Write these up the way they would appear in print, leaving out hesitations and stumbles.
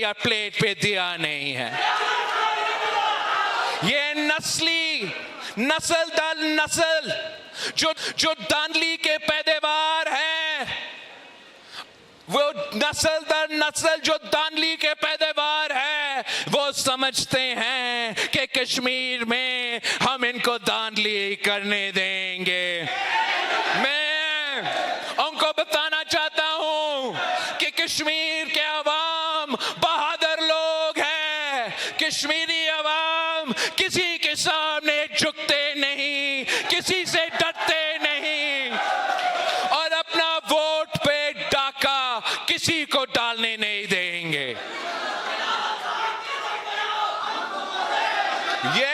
या प्लेट पे दिया नहीं है। ये नस्ल दर नस्ल जो धांधली के पैदावार हैं, वो नस्ल दर नस्ल जो धांधली के पैदावार है, वो समझते हैं कि कश्मीर में हम इनको धांधली करने देंगे। मैं उनको बताना चाहता हूं कि कश्मीर के अवाम बहादुर लोग हैं। कश्मीरी अवाम किसी के सामने झुकते नहीं, किसी से डरते नहीं, और अपना वोट पे डाका किसी को डालने नहीं देंगे। ये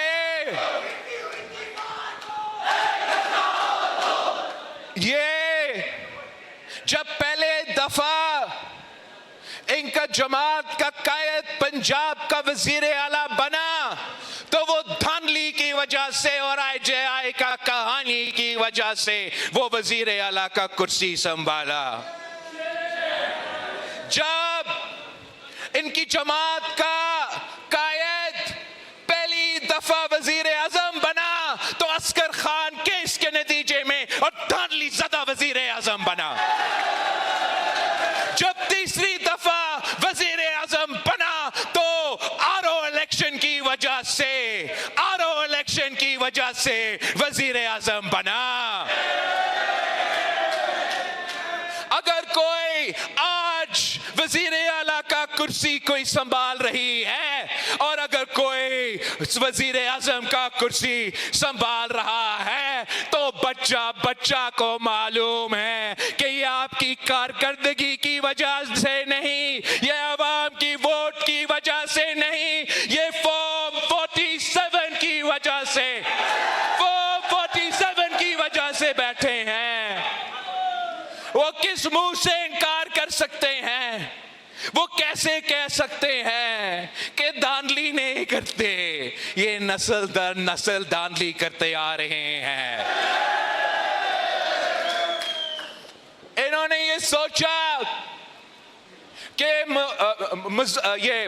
जब पहले दफा इनका जमात का कायद पंजाब का वजीर आला बना, तो वो धांधली की वजह से और IJI का कहानी की वजह से वो वजीर आला का कुर्सी संभाला। जब इनकी जमात का कायद पहली दफा वजीर आजम बना, तो अस्कर खान केस के नतीजे में और धांधली ज़दा वजीर आजम बना। जब तीसरी दफा वजीर आजम बना, तो आरओ इलेक्शन की वजह से वजीर आजम बना। अगर कोई आज वजीर आला का कुर्सी कोई संभाल रही है, और अगर कोई वजीर आजम का कुर्सी संभाल रहा है, तो बच्चा को मालूम है कि ये आपकी कारकर्दगी की वजह से नहीं, ये अवाम की वोट की वजह से नहीं, ये फॉर्म 47 की वजह से, फॉर्म 47 की वजह से बैठे हैं। वो किस मुंह से इनकार कर सकते हैं? वो कैसे कह सकते हैं कि धांधली नहीं करते? ये नस्ल दर नस्ल धांधली करते आ रहे हैं। इन्होंने ये सोचा कि ये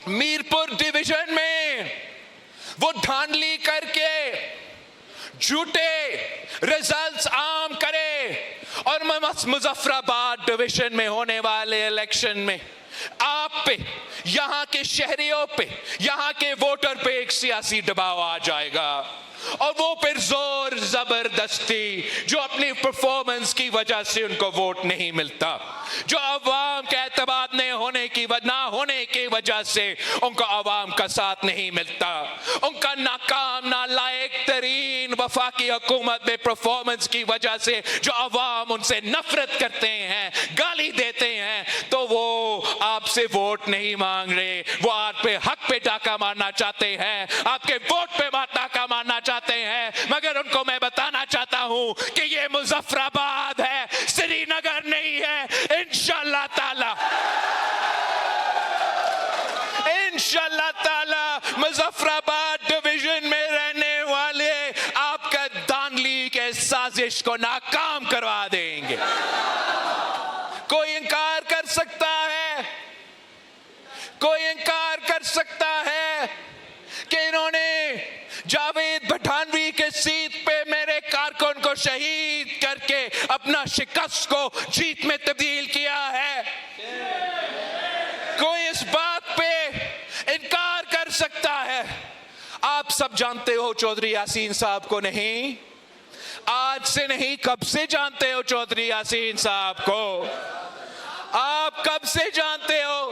मीरपुर डिवीजन में वो धांधली करके झूठे रिजल्ट्स आम करे, और मुजफ्फराबाद डिवीजन में होने वाले इलेक्शन में आप पे, यहाँ के शहरियों पे, यहाँ के वोटर पे एक सियासी दबाव आ जाएगा, और वो फिर जोर जबरदस्ती जो अपनी परफॉर्मेंस की वजह से उनको वोट नहीं मिलता, जो अवाम के एतबार ना होने की वजह से उनको अवाम का साथ नहीं मिलता, उनका नाकाम नालायक तरीन वफाकी हुकूमत में परफॉर्मेंस की वजह से जो अवाम उनसे नफरत करते हैं, गाली देते हैं, तो वो आपसे वोट नहीं मांग रहे, वो आप पे हक पे डाका मारना चाहते हैं, आपके वोट पे डाका मारना चाहते हैं। मगर उनको मैं बताना चाहता हूं कि ये मुजफ्फराबाद है, श्रीनगर नहीं है। इंशाअल्लाह ताला मुजफ्फराबाद डिवीजन में रहने वाले आपका धांधली के साजिश को नाकाम करवा देंगे। कोई इनकार कर सकता है? कोई इनकार कर सकता है कि इन्होंने जावेद पठानवी के सीट पे मेरे कारकुन को शहीद करके अपना शिकस्त को जीत में तब्दील किया है? कोई इस बात पे इनकार कर सकता है? आप सब जानते हो चौधरी यासीन साहब को। नहीं, आज से नहीं, कब से जानते हो चौधरी यासीन साहब को? आप कब से जानते हो?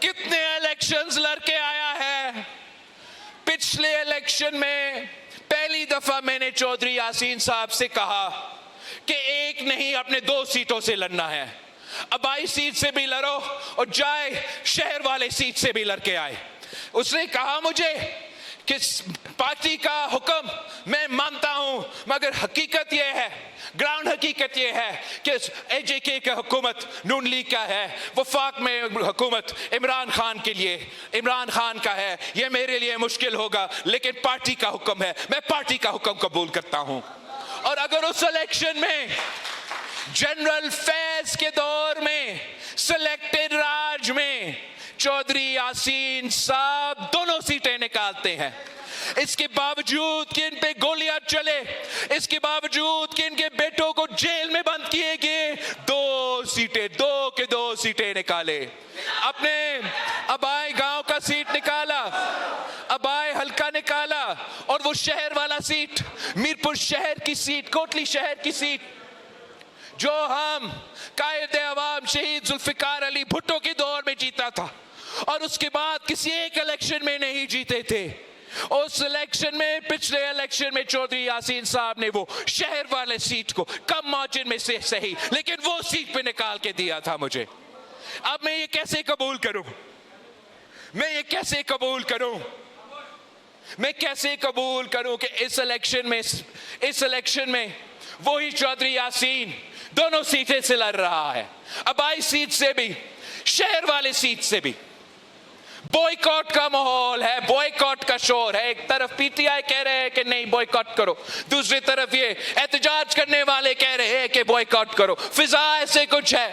कितने इलेक्शंस लड़के आया है? पिछले इलेक्शन में पहली दफा मैंने चौधरी यासीन साहब से कहा कि एक नहीं, अपने 2 सीटों से लड़ना है। अबाई सीट से भी लड़ो और जाए शहर वाले सीट से भी लड़के आए। उसने कहा मुझे कि पार्टी का हुक्म मैं मानता हूं, मगर हकीकत यह है, ग्राउंड हकीकत यह है कि AJK का हुकूमत नून लीग का है, वफाक में हुकूमत इमरान खान के लिए, इमरान खान का है। यह मेरे लिए मुश्किल होगा, लेकिन पार्टी का हुक्म है, मैं पार्टी का हुक्म कबूल करता हूं। और अगर उस इलेक्शन में जनरल फैज के दौर में, सिलेक्टेड राज में चौधरी यासीन साहब दोनों सीटें निकालते हैं। इसके बावजूद कि इन पे गोलियां चले, इसके बावजूद कि इनके बेटों को जेल में बंद किए गए, दो सीटें निकाले। अपने अबाई गांव का सीट निकाला, अबाई हल्का निकाला, और वो शहर वाला सीट, मीरपुर शहर की सीट, कोटली शहर की सीट, जो हम कायदे अवाम शहीद जुल्फिकार अली भुट्टो के दौर में जीता था और उसके बाद किसी एक इलेक्शन में नहीं जीते थे। उस इलेक्शन में, पिछले इलेक्शन में चौधरी यासीन साहब ने वो शहर वाले सीट को कम मार्जिन में से सही, लेकिन वो सीट पे निकाल के दिया था मुझे। अब मैं ये कैसे कबूल करूं? मैं ये कैसे कबूल करूं? मैं कैसे कबूल करूं कि इस इलेक्शन में वही चौधरी यासीन दोनों सीटें से लड़ रहा है, अबाई सीट से भी, शहर वाले सीट से भी। बॉयकॉट का माहौल है, बॉयकॉट का शोर है। एक तरफ पीटीआई कह रहे हैं कि नहीं बॉयकॉट करो, दूसरी तरफ ये एहतजाज करने वाले कह रहे हैं कि बॉयकॉट करो। फिजा ऐसे कुछ है।